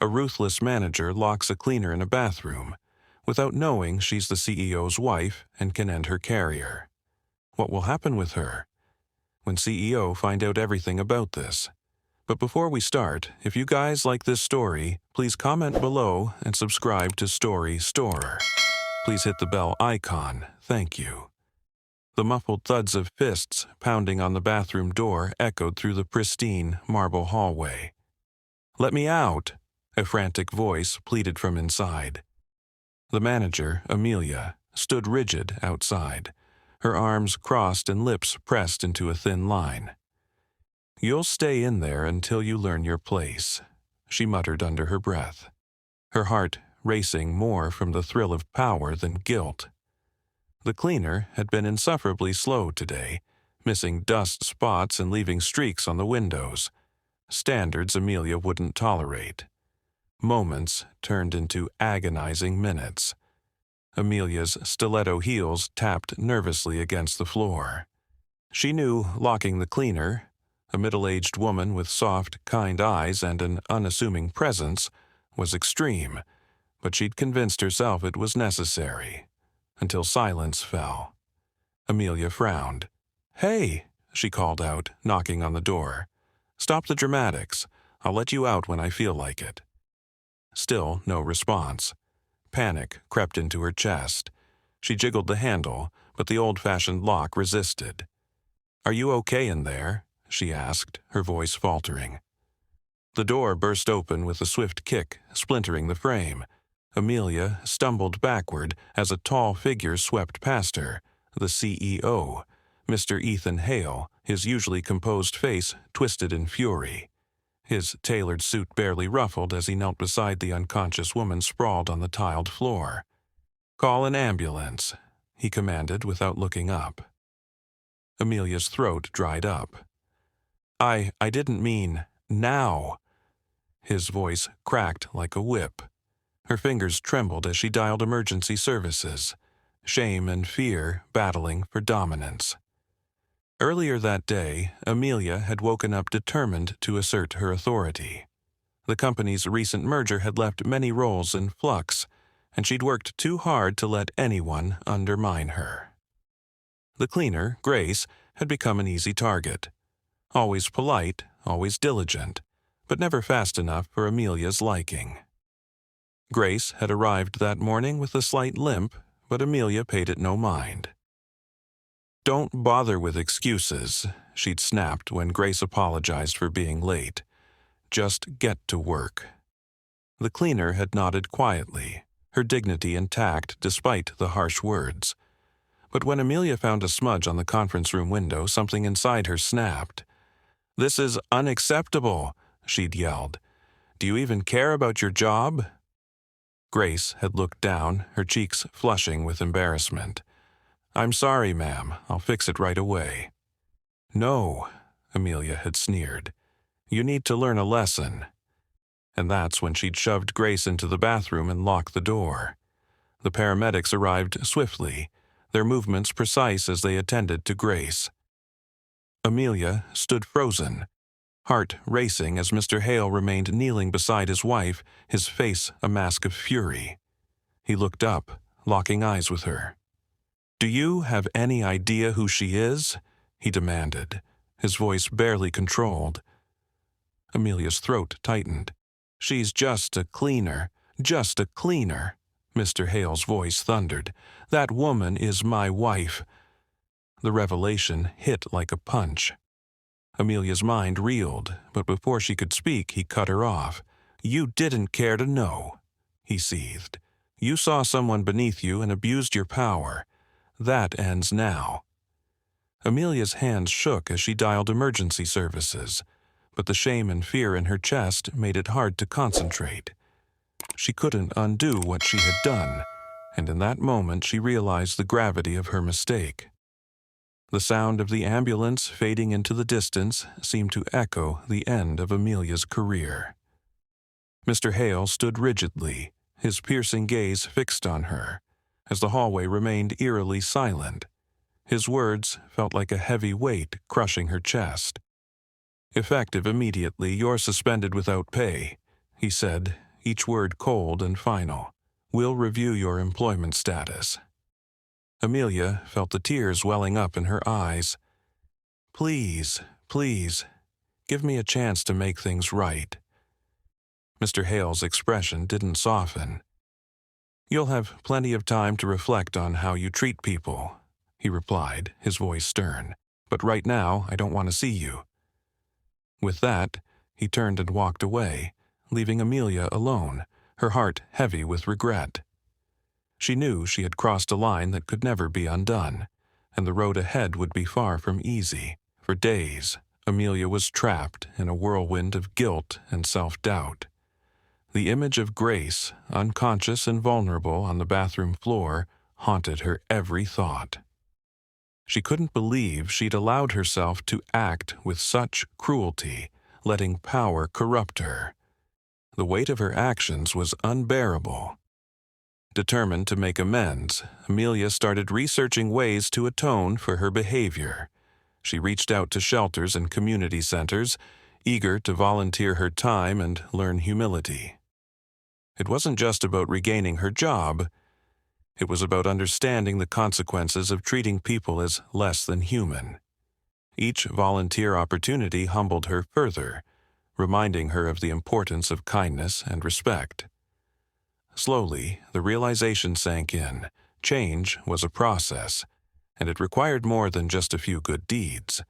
A ruthless manager locks a cleaner in a bathroom, without knowing she's the CEO's wife and can end her career. What will happen with her when CEO find out everything about this? But before we start, if you guys like this story, please comment below and subscribe to Story Storer. Please hit the bell icon. Thank you. The muffled thuds of fists pounding on the bathroom door echoed through the pristine marble hallway. "Let me out," a frantic voice pleaded from inside. The manager, Amelia, stood rigid outside, her arms crossed and lips pressed into a thin line. "You'll stay in there until you learn your place," she muttered under her breath, her heart racing more from the thrill of power than guilt. The cleaner had been insufferably slow today, missing dust spots and leaving streaks on the windows, standards Amelia wouldn't tolerate. Moments turned into agonizing minutes. Amelia's stiletto heels tapped nervously against the floor. She knew locking the cleaner, a middle-aged woman with soft, kind eyes and an unassuming presence, was extreme, but she'd convinced herself it was necessary, until silence fell. Amelia frowned. "Hey," she called out, knocking on the door. "Stop the dramatics. I'll let you out when I feel like it." Still no response. Panic crept into her chest. She jiggled the handle, but the old-fashioned lock resisted. "Are you okay in there?" she asked, her voice faltering. The door burst open with a swift kick, splintering the frame. Amelia stumbled backward as a tall figure swept past her, the CEO, Mr. Ethan Hale, his usually composed face twisted in fury. His tailored suit barely ruffled as he knelt beside the unconscious woman sprawled on the tiled floor. "Call an ambulance," he commanded without looking up. Amelia's throat dried up. I didn't mean now." His voice cracked like a whip. Her fingers trembled as she dialed emergency services, shame and fear battling for dominance. Earlier that day, Amelia had woken up determined to assert her authority. The company's recent merger had left many roles in flux, and she'd worked too hard to let anyone undermine her. The cleaner, Grace, had become an easy target. Always polite, always diligent, but never fast enough for Amelia's liking. Grace had arrived that morning with a slight limp, but Amelia paid it no mind. "Don't bother with excuses," she'd snapped when Grace apologized for being late. "Just get to work." The cleaner had nodded quietly, her dignity intact despite the harsh words. But when Amelia found a smudge on the conference room window, something inside her snapped. "This is unacceptable," she'd yelled. "Do you even care about your job?" Grace had looked down, her cheeks flushing with embarrassment. "I'm sorry, ma'am. I'll fix it right away." "No," Amelia had sneered. "You need to learn a lesson." And that's when she'd shoved Grace into the bathroom and locked the door. The paramedics arrived swiftly, their movements precise as they attended to Grace. Amelia stood frozen, heart racing as Mr. Hale remained kneeling beside his wife, his face a mask of fury. He looked up, locking eyes with her. "Do you have any idea who she is?" he demanded, his voice barely controlled. Amelia's throat tightened. "She's just a cleaner, just a cleaner," Mr. Hale's voice thundered. "That woman is my wife." The revelation hit like a punch. Amelia's mind reeled, but before she could speak, he cut her off. "You didn't care to know," he seethed. "You saw someone beneath you and abused your power. That ends now." Amelia's hands shook as she dialed emergency services, but the shame and fear in her chest made it hard to concentrate. She couldn't undo what she had done, and in that moment she realized the gravity of her mistake. The sound of the ambulance fading into the distance seemed to echo the end of Amelia's career. Mr. Hale stood rigidly, his piercing gaze fixed on her, as the hallway remained eerily silent. His words felt like a heavy weight crushing her chest. "Effective immediately, you're suspended without pay," he said, each word cold and final. "We'll review your employment status." Amelia felt the tears welling up in her eyes. "Please, please, give me a chance to make things right." Mr. Hale's expression didn't soften. "You'll have plenty of time to reflect on how you treat people," he replied, his voice stern. "But right now, I don't want to see you." With that, he turned and walked away, leaving Amelia alone, her heart heavy with regret. She knew she had crossed a line that could never be undone, and the road ahead would be far from easy. For days, Amelia was trapped in a whirlwind of guilt and self-doubt. The image of Grace, unconscious and vulnerable on the bathroom floor, haunted her every thought. She couldn't believe she'd allowed herself to act with such cruelty, letting power corrupt her. The weight of her actions was unbearable. Determined to make amends, Amelia started researching ways to atone for her behavior. She reached out to shelters and community centers, eager to volunteer her time and learn humility. It wasn't just about regaining her job. It was about understanding the consequences of treating people as less than human. Each volunteer opportunity humbled her further, reminding her of the importance of kindness and respect. Slowly, the realization sank in. Change was a process, and it required more than just a few good deeds.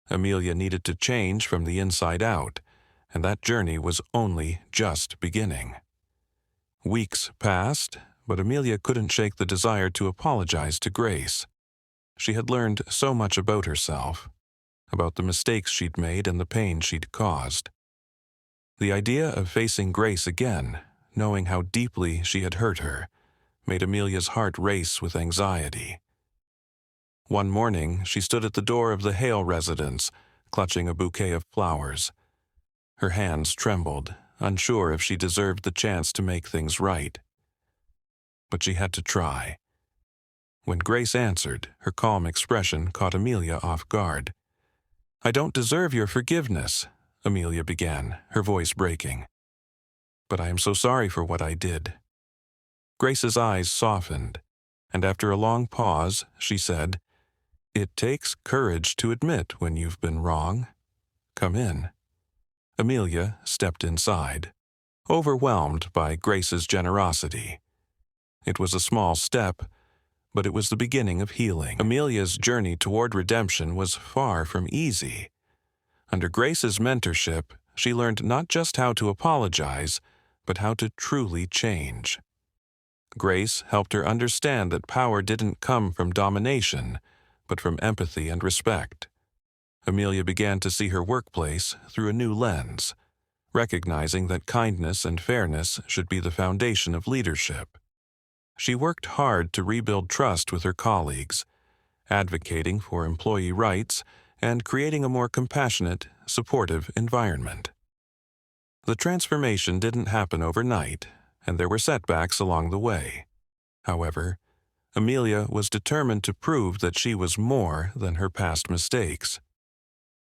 Amelia needed to change from the inside out, and that journey was only just beginning. Weeks passed, but Amelia couldn't shake the desire to apologize to Grace. She had learned so much about herself, about the mistakes she'd made and the pain she'd caused. The idea of facing Grace again, knowing how deeply she had hurt her, made Amelia's heart race with anxiety. One morning, she stood at the door of the Hale residence, clutching a bouquet of flowers. Her hands trembled, unsure if she deserved the chance to make things right. But she had to try. When Grace answered, her calm expression caught Amelia off guard. "I don't deserve your forgiveness," Amelia began, her voice breaking. "But I am so sorry for what I did." Grace's eyes softened, and after a long pause, she said, "It takes courage to admit when you've been wrong. Come in." Amelia stepped inside, overwhelmed by Grace's generosity. It was a small step, but it was the beginning of healing. Amelia's journey toward redemption was far from easy. Under Grace's mentorship, she learned not just how to apologize, but how to truly change. Grace helped her understand that power didn't come from domination, but from empathy and respect. Amelia began to see her workplace through a new lens, recognizing that kindness and fairness should be the foundation of leadership. She worked hard to rebuild trust with her colleagues, advocating for employee rights and creating a more compassionate, supportive environment. The transformation didn't happen overnight, and there were setbacks along the way. However, Amelia was determined to prove that she was more than her past mistakes.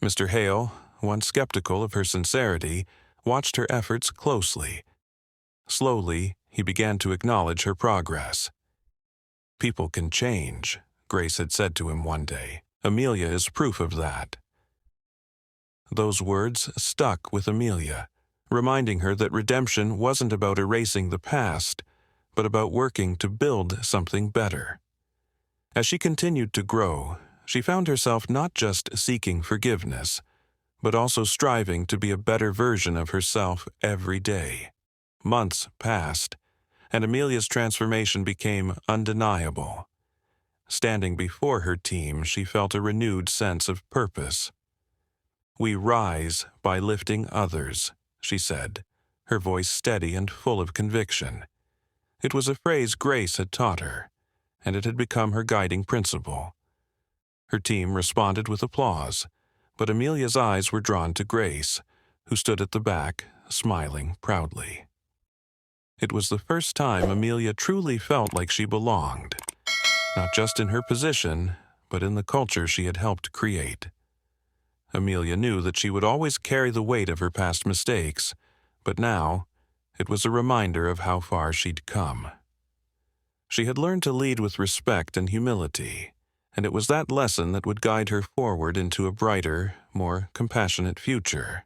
Mr. Hale, once skeptical of her sincerity, watched her efforts closely. Slowly, he began to acknowledge her progress. "People can change," Grace had said to him one day. "Amelia is proof of that." Those words stuck with Amelia, reminding her that redemption wasn't about erasing the past, but about working to build something better. As she continued to grow, she found herself not just seeking forgiveness, but also striving to be a better version of herself every day. Months passed, and Amelia's transformation became undeniable. Standing before her team, she felt a renewed sense of purpose. "We rise by lifting others," she said, her voice steady and full of conviction. It was a phrase Grace had taught her, and it had become her guiding principle. Her team responded with applause, but Amelia's eyes were drawn to Grace, who stood at the back, smiling proudly. It was the first time Amelia truly felt like she belonged, not just in her position, but in the culture she had helped create. Amelia knew that she would always carry the weight of her past mistakes, but now It was a reminder of how far she'd come. She had learned to lead with respect and humility, and it was that lesson that would guide her forward into a brighter, more compassionate future.